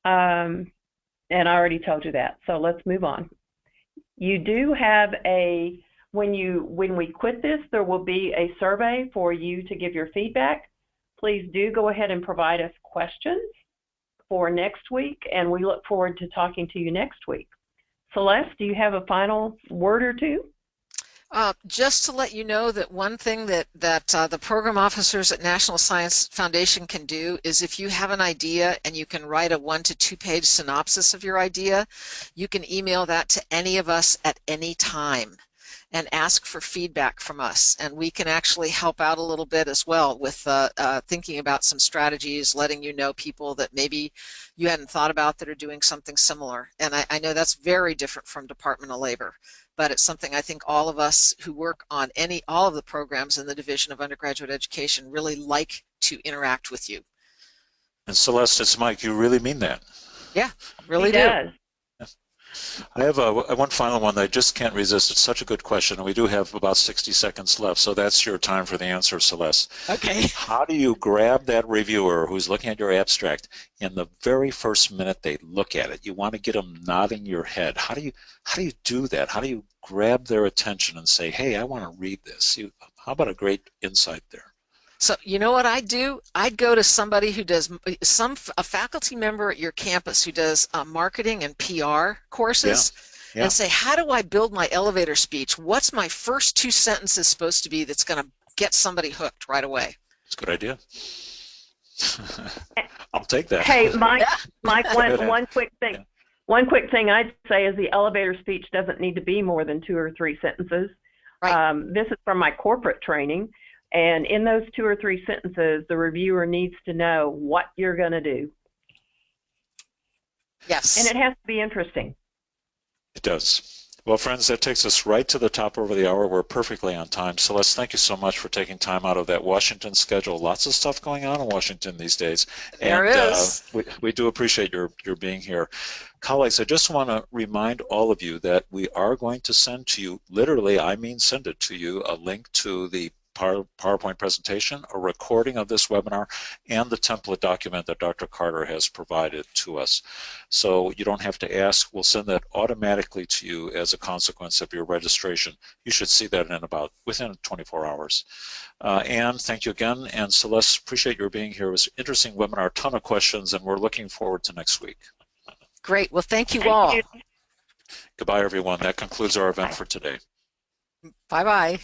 [SPEAKER 2] And I already told you that, so let's move on. You do have a, when we quit this, there will be a survey for you to give your feedback. Please do go ahead and provide us questions for next week, and we look forward to talking to you next week. Celeste, do you have a final word or two?
[SPEAKER 3] Just to let you know that one thing that the program officers at National Science Foundation can do is, if you have an idea and you can write a 1 to 2 page synopsis of your idea, you can email that to any of us at any time and ask for feedback from us, and we can actually help out a little bit as well with thinking about some strategies, letting you know people that maybe you hadn't thought about that are doing something similar. And I know that's very different from Department of Labor, but it's something I think all of us who work on all of the programs in the Division of Undergraduate Education really like to interact with you.
[SPEAKER 1] And Celeste, it's Mike. You really mean that?
[SPEAKER 3] Yeah, really
[SPEAKER 2] do.
[SPEAKER 1] I have one final one that I just can't resist. It's such a good question, and we do have about 60 seconds left, so that's your time for the answer, Celeste.
[SPEAKER 3] Okay.
[SPEAKER 1] How do you grab that reviewer who's looking at your abstract, and the very first minute they look at it, you want to get them nodding your head? How do you do that? How do you grab their attention and say, hey, I want to read this? How about a great insight there?
[SPEAKER 3] So you know what I'd do? I'd go to somebody who does, a faculty member at your campus who does marketing and PR courses, and say, how do I build my elevator speech? What's my first 2 sentences supposed to be that's going to get somebody hooked right away?
[SPEAKER 1] It's a good idea. I'll take that.
[SPEAKER 2] Hey, Mike, one quick thing. Yeah. One quick thing I'd say is the elevator speech doesn't need to be more than 2 or 3 sentences. Right. This is from my corporate training. And in those 2 or 3 sentences, the reviewer needs to know what you're going to do.
[SPEAKER 3] Yes.
[SPEAKER 2] And it has to be interesting.
[SPEAKER 1] It does. Well, friends, that takes us right to the top of the hour. We're perfectly on time. Celeste, thank you so much for taking time out of that Washington schedule. Lots of stuff going on in Washington these days.
[SPEAKER 3] There is.
[SPEAKER 1] We do appreciate your being here. Colleagues, I just want to remind all of you that we are going to send to you, literally, I mean send it to you, a link to the PowerPoint presentation, a recording of this webinar, and the template document that Dr. Carter has provided to us. So you don't have to ask. We'll send that automatically to you as a consequence of your registration. You should see that within 24 hours. And thank you again. And Celeste, appreciate your being here. It was an interesting webinar, a ton of questions, and we're looking forward to next week.
[SPEAKER 3] Great. Well, thank you all.
[SPEAKER 1] Goodbye, everyone. That concludes our event for today.
[SPEAKER 3] Bye-bye.